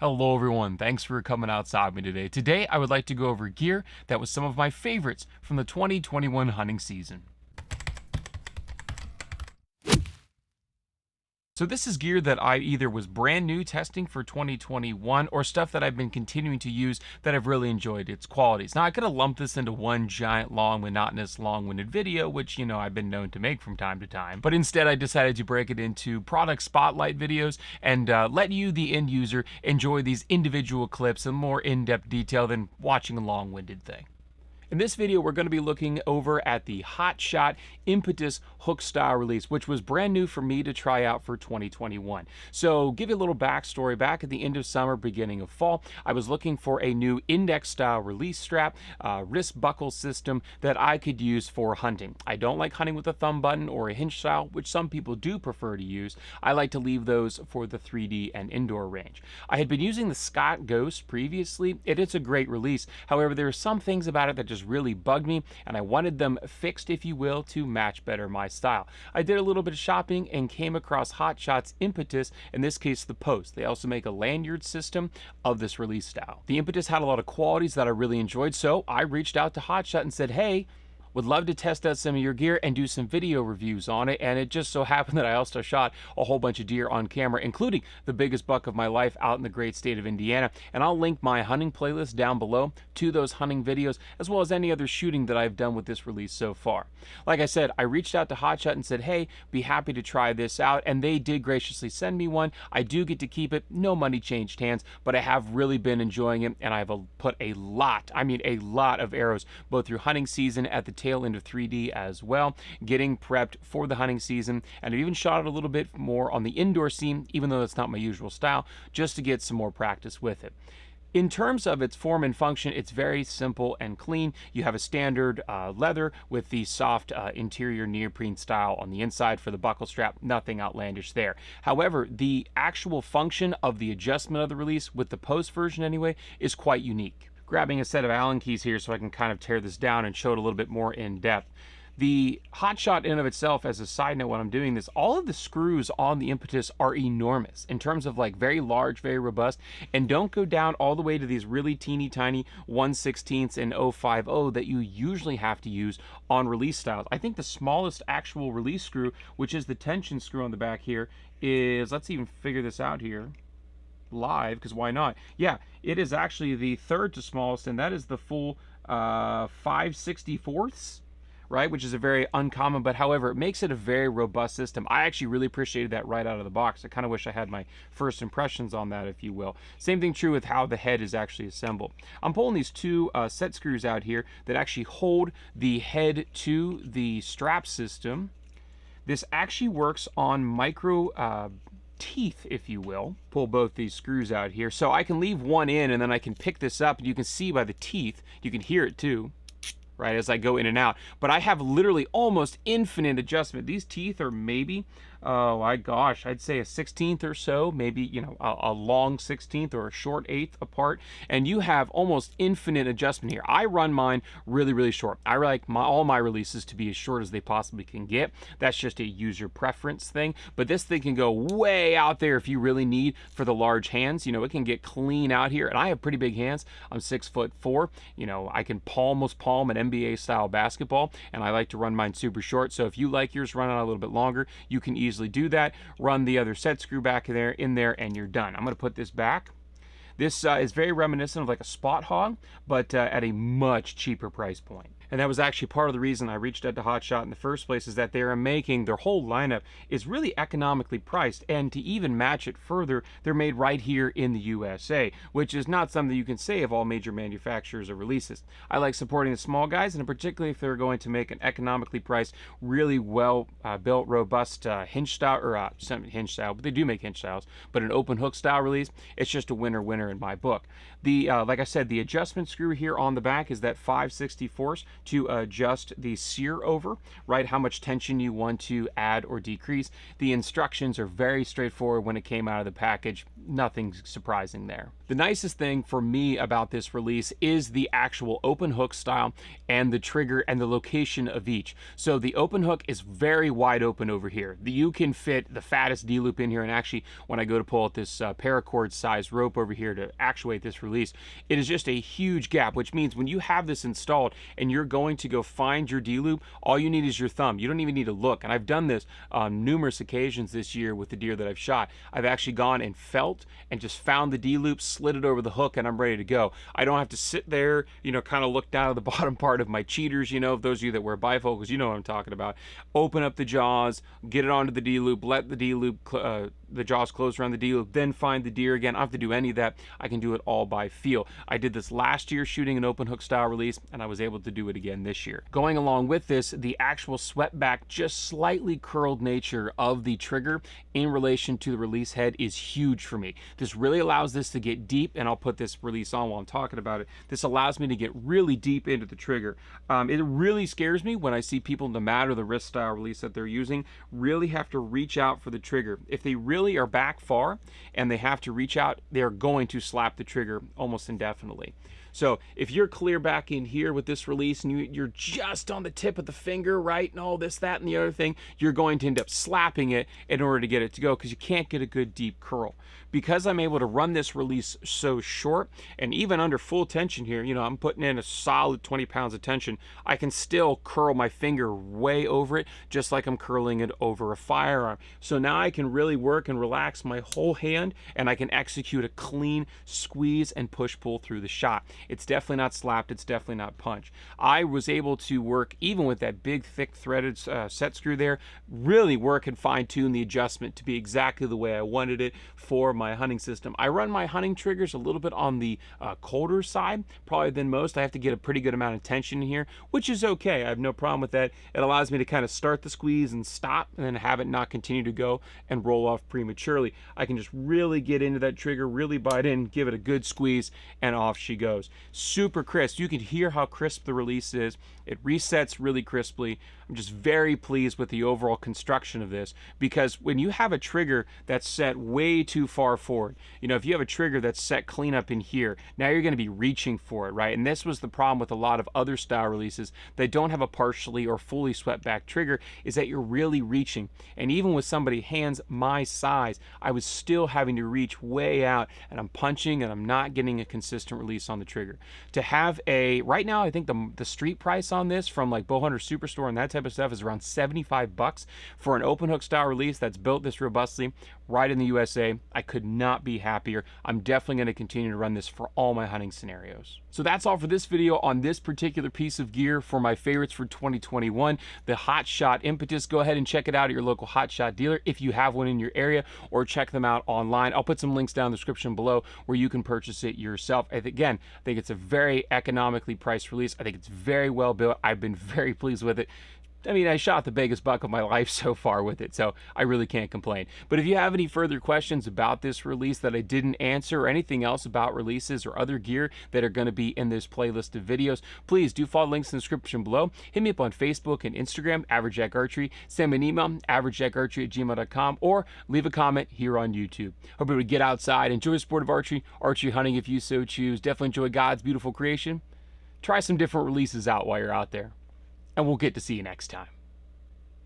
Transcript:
Hello everyone, thanks for coming outside with me today. Today I would like to go over gear that was some of my favorites from the 2021 hunting season. So this is gear that I either was brand new testing for 2021 or stuff that I've been continuing to use that I've really enjoyed its qualities. Now I could have lumped this into one giant, long, monotonous, long-winded video, which, I've been known to make from time to time. But instead I decided to break it into product spotlight videos and let you, the end user, enjoy these individual clips in more in-depth detail than watching a long-winded thing. In this video, we're going to be looking over at the Shot Impetus hook style release, which was brand new for me to try out for 2021. So give you a little backstory. Back at the end of summer, beginning of fall, I was looking for a new index style release strap, wrist buckle system that I could use for hunting. I don't like hunting with a thumb button or a hinge style, which some people do prefer to use. I like to leave those for the 3D and indoor range. I had been using the Scott Ghost previously. It's a great release. However, there are some things about it that just really bugged me, and I wanted them fixed, if you will, to match better my style. I did a little bit of shopping and came across Shot's Impetus, in this case the Post. They also make a lanyard system of this release style. The Impetus had a lot of qualities that I really enjoyed, so I reached out to Shot and said, hey, would love to test out some of your gear and do some video reviews on it. And it just so happened that I also shot a whole bunch of deer on camera, including the biggest buck of my life out in the great state of Indiana. And I'll link my hunting playlist down below to those hunting videos, as well as any other shooting that I've done with this release so far. Like I said, I reached out to Shot and said, hey, be happy to try this out. And they did graciously send me one. I do get to keep it. No money changed hands, but I have really been enjoying it. And I've put a lot of arrows, both through hunting season at the tail end of 3D as well, getting prepped for the hunting season, and I've even shot it a little bit more on the indoor scene, even though that's not my usual style, just to get some more practice with it. In terms of its form and function, it's very simple and clean. You have a standard leather with the soft interior neoprene style on the inside for the buckle strap. Nothing outlandish there. However, the actual function of the adjustment of the release, with the Post version anyway, is quite unique. Grabbing a set of Allen keys here so I can kind of tear this down and show it a little bit more in depth. The Shot in and of itself, as a side note when I'm doing this, all of the screws on the Impetus are enormous in terms of like very large, very robust, and don't go down all the way to these really teeny tiny 1/16 and 050 that you usually have to use on release styles. I think the smallest actual release screw, which is the tension screw on the back here, is, let's even figure this out here live, because why not? Yeah, it is actually the third to smallest, and that is the full 5/64ths, right, which is a very uncommon, but however, it makes it a very robust system. I actually really appreciated that right out of the box. I kind of wish I had my first impressions on that, if you will. Same thing true with how the head is actually assembled. I'm pulling these two set screws out here that actually hold the head to the strap system. This actually works on micro teeth, if you will. Pull both these screws out here. So I can leave one in and then I can pick this up, and you can see by the teeth, you can hear it too, right, as I go in and out. But I have literally almost infinite adjustment. These teeth are maybe, oh my gosh, I'd say a 16th or so, maybe, a long 16th or a short 8th apart, and you have almost infinite adjustment here. I run mine really, really short. I like all my releases to be as short as they possibly can get. That's just a user preference thing, but this thing can go way out there if you really need for the large hands. It can get clean out here, and I have pretty big hands. I'm 6'4". I can almost palm an NBA style basketball, and I like to run mine super short. So if you like yours run out a little bit longer, you can easily do that. Run the other set screw back in there, and you're done. I'm going to put this back. This is very reminiscent of like a Spot Hog, but at a much cheaper price point. And that was actually part of the reason I reached out to Shot in the first place, is that they are making, their whole lineup is really economically priced, and to even match it further, they're made right here in the USA, which is not something you can say of all major manufacturers or releases. I like supporting the small guys, and particularly if they're going to make an economically priced, really well built, robust hinge style, or some hinge style, but they do make hinge styles, but an open hook style release, it's just a winner in my book. The like I said, the adjustment screw here on the back is that 5/64 to adjust the sear over, right? How much tension you want to add or decrease. The instructions are very straightforward when it came out of the package. Nothing surprising there. The nicest thing for me about this release is the actual open hook style and the trigger and the location of each. So the open hook is very wide open over here. You can fit the fattest D-loop in here, and actually when I go to pull out this paracord size rope over here to actuate this release, it is just a huge gap, which means when you have this installed and you're going to go find your D-loop, all you need is your thumb. You don't even need to look. And I've done this on numerous occasions this year with the deer that I've shot. I've actually gone and felt and just found the D-loop, slid it over the hook, and I'm ready to go. I don't have to sit there, you know, kind of look down at the bottom part of my cheaters, you know, those of you that wear bifocals, you know what I'm talking about. Open up the jaws, get it onto the D-loop, let the D-loop, the jaws close around the D-loop, then find the deer again. I don't have to do any of that. I can do it all by feel. I did this last year shooting an open hook style release, and I was able to do it again this year. Going along with this, the actual swept back, just slightly curled nature of the trigger in relation to the release head is huge for me. This really allows this to get deep, and I'll put this release on while I'm talking about it. This allows me to get really deep into the trigger. It really scares me when I see people, no matter the wrist style release that they're using, really have to reach out for the trigger. If they really are back far and they have to reach out, they're going to slap the trigger almost indefinitely. So if you're clear back in here with this release and you're just on the tip of the finger, right, and all this, that, and the other thing, you're going to end up slapping it in order to get it to go because you can't get a good deep curl. Because I'm able to run this release so short and even under full tension here, you know, I'm putting in a solid 20 pounds of tension, I can still curl my finger way over it just like I'm curling it over a firearm. So now I can really work and relax my whole hand, and I can execute a clean squeeze and push-pull through the shot. It's definitely not slapped, it's definitely not punch. I was able to work, even with that big thick threaded set screw there, really work and fine-tune the adjustment to be exactly the way I wanted it for my hunting system. I run my hunting triggers a little bit on the colder side, probably than most. I have to get a pretty good amount of tension in here, which is okay. I have no problem with that. It allows me to kind of start the squeeze and stop and then have it not continue to go and roll off prematurely. I can just really get into that trigger, really bite in, give it a good squeeze, and off she goes. Super crisp. You can hear how crisp the release is. It resets really crisply. I'm just very pleased with the overall construction of this, because when you have a trigger that's set way too far forward, you know, if you have a trigger that's set clean up in here, now you're going to be reaching for it, right? And this was the problem with a lot of other style releases that don't have a partially or fully swept back trigger, is that you're really reaching. And even with somebody hands my size, I was still having to reach way out, and I'm punching and I'm not getting a consistent release on the trigger. To have a, right now I think the street price on this from like Bowhunter Superstore and that type of stuff is around 75 bucks for an open hook style release that's built this robustly right in the USA. I could not be happier. I'm definitely going to continue to run this for all my hunting scenarios. So that's all for this video on this particular piece of gear for my favorites for 2021, the Shot Impetus. Go ahead and check it out at your local Shot dealer if you have one in your area, or check them out online. I'll put some links down in the description below where you can purchase it yourself. Again, I think it's a very economically priced release. I think it's very well built. I've been very pleased with it. I mean, I shot the biggest buck of my life so far with it, so I really can't complain. But if you have any further questions about this release that I didn't answer, or anything else about releases or other gear that are going to be in this playlist of videos, please do follow links in the description below. Hit me up on Facebook and Instagram, Average Jack Archery. Send me an email, averageJackArchery@gmail.com, or leave a comment here on YouTube. Hope everybody get outside, enjoy the sport of archery, archery hunting if you so choose. Definitely enjoy God's beautiful creation. Try some different releases out while you're out there. And we'll get to see you next time.